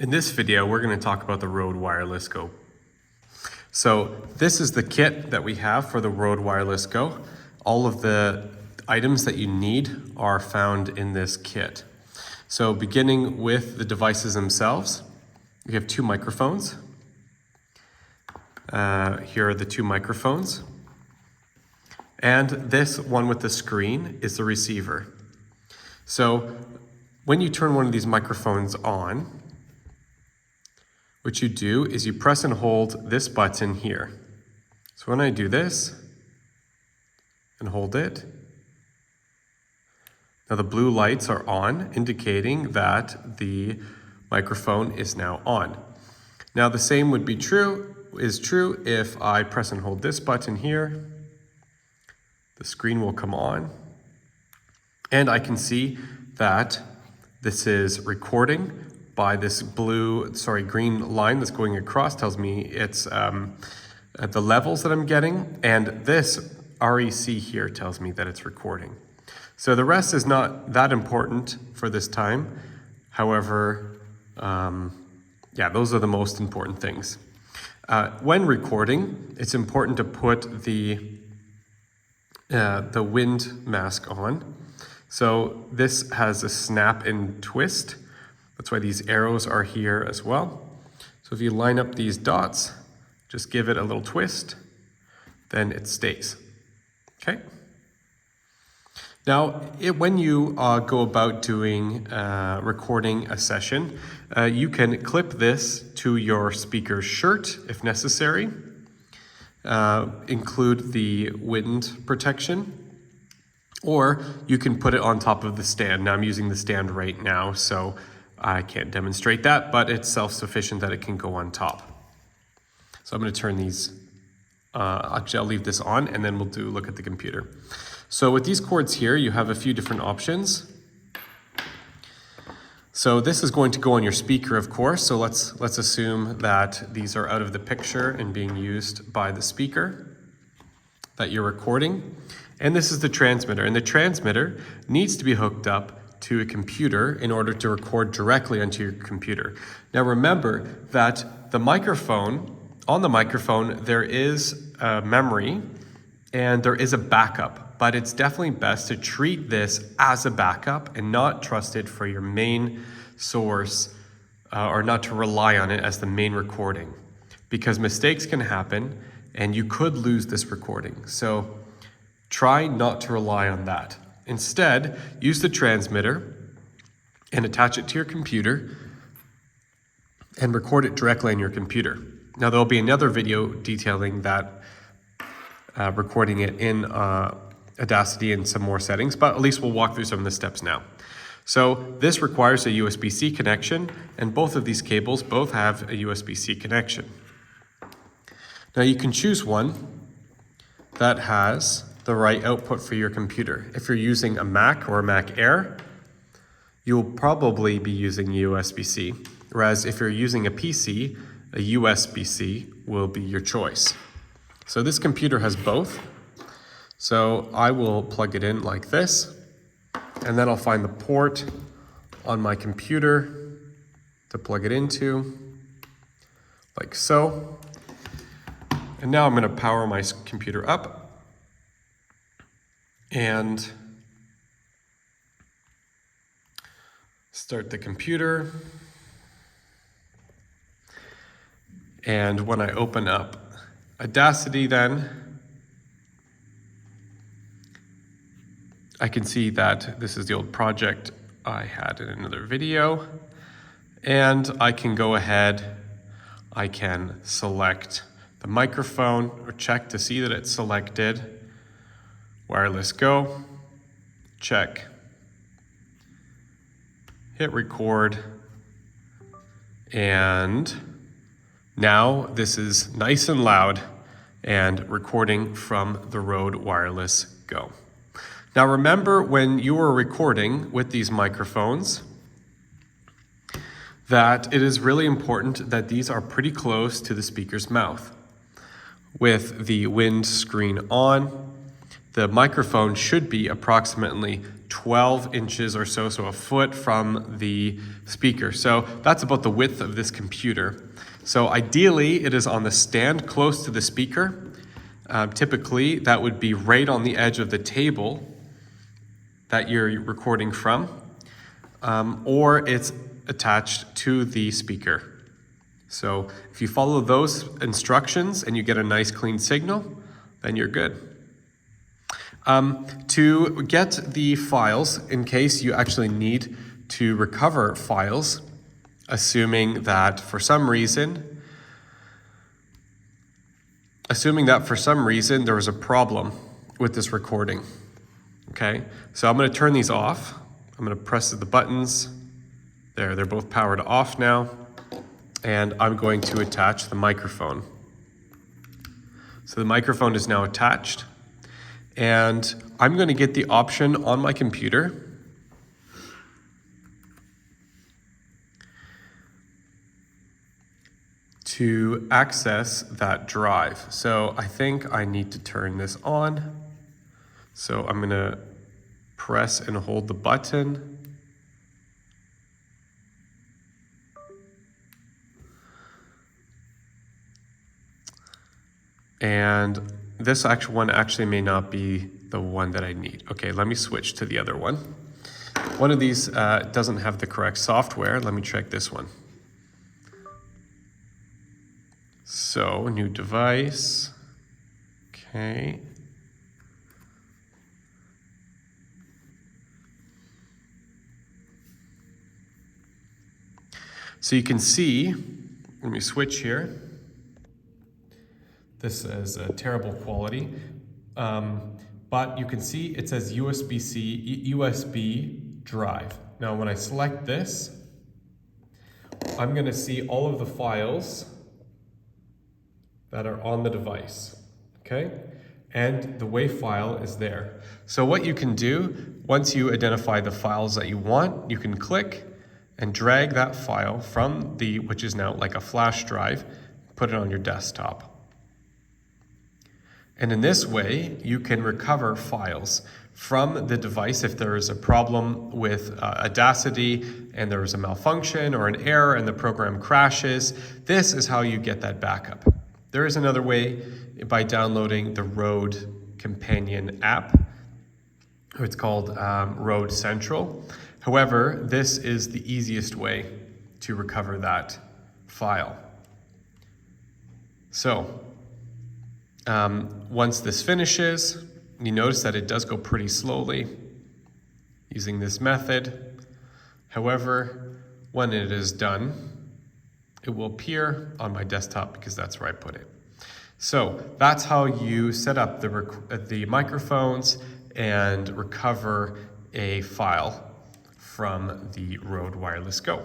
In this video, we're going to talk about the Rode Wireless Go. So this is the kit that we have for the Rode Wireless Go. All of the items that you need are found in this kit. So beginning with the devices themselves, we have two microphones. Here are the two microphones. And this one with the screen is the receiver. So when you turn one of these microphones on, what you do is you press and hold this button here. So when I do this and hold it, now the blue lights are on, indicating that the microphone is now on. Now the same would be true if I press and hold this button here. The screen will come on, and I can see that this is recording by this green line that's going across. Tells me it's the levels that I'm getting, and this REC here tells me that it's recording. So the rest is not that important for this time. However, those are the most important things. When recording, it's important to put the wind mask on. So this has a snap and twist. That's why these arrows are here as well. So if you line up these dots, just give it a little twist, then it stays. Okay? Now, when you go about doing recording a session, you can clip this to your speaker's shirt if necessary. Include the wind protection, or you can put it on top of the stand. Now I'm using the stand right now, so I can't demonstrate that, but it's self-sufficient that it can go on top. So I'm going to turn these, actually I'll leave this on, and then we'll look at the computer. So with these cords here, you have a few different options. So this is going to go on your speaker, of course. So let's assume that these are out of the picture and being used by the speaker that you're recording. And this is the transmitter. And the transmitter needs to be hooked up to a computer in order to record directly onto your computer. Now remember that on the microphone, there is a memory and there is a backup, but it's definitely best to treat this as a backup and not trust it for your main source or not to rely on it as the main recording, because mistakes can happen and you could lose this recording. So try not to rely on that. Instead, use the transmitter and attach it to your computer and record it directly on your computer. Now there'll be another video detailing that, recording it in Audacity and some more settings, but at least we'll walk through some of the steps now. So this requires a USB-C connection, and both of these cables both have a USB-C connection. Now you can choose one that has the right output for your computer. If you're using a Mac or a Mac Air, you'll probably be using USB-C, whereas if you're using a PC, a USB-C will be your choice. So this computer has both. So I will plug it in like this, and then I'll find the port on my computer to plug it into, like so. And now I'm going to power my computer up and start the computer. And when I open up Audacity, then I can see that this is the old project I had in another video. And I can go ahead, I can select the microphone or check to see that it's selected. Wireless Go, check, hit record, and now this is nice and loud and recording from the Rode Wireless Go. Now remember, when you are recording with these microphones, that it is really important that these are pretty close to the speaker's mouth. With the wind screen on, the microphone should be approximately 12 inches or so, so a foot from the speaker. So that's about the width of this computer. So ideally, it is on the stand close to the speaker. Typically, that would be right on the edge of the table that you're recording from, or it's attached to the speaker. So if you follow those instructions and you get a nice clean signal, then you're good. To get the files, in case you actually need to recover files, assuming that for some reason there was a problem with this recording. Okay, so I'm going to turn these off. I'm going to press the buttons. There, they're both powered off now. And I'm going to attach the microphone. So the microphone is now attached. And I'm going to get the option on my computer to access that drive. So I think I need to turn this on. So I'm going to press and hold the button. And this actual one actually may not be the one that I need. Okay, let me switch to the other one. One of these doesn't have the correct software. Let me check this one. So, new device. Okay. So you can see, let me switch here. This is a terrible quality, but you can see it says USB drive. Now when I select this, I'm going to see all of the files that are on the device, okay? And the WAV file is there. So what you can do, once you identify the files that you want, you can click and drag that file from which is now like a flash drive, put it on your desktop. And in this way, you can recover files from the device if there is a problem with Audacity and there is a malfunction or an error and the program crashes. This is how you get that backup. There is another way by downloading the Rode Companion app. It's called Rode Central. However, this is the easiest way to recover that file. So, once this finishes, you notice that it does go pretty slowly using this method. However, when it is done, it will appear on my desktop because that's where I put it. So that's how you set up the microphones and recover a file from the Rode Wireless Go.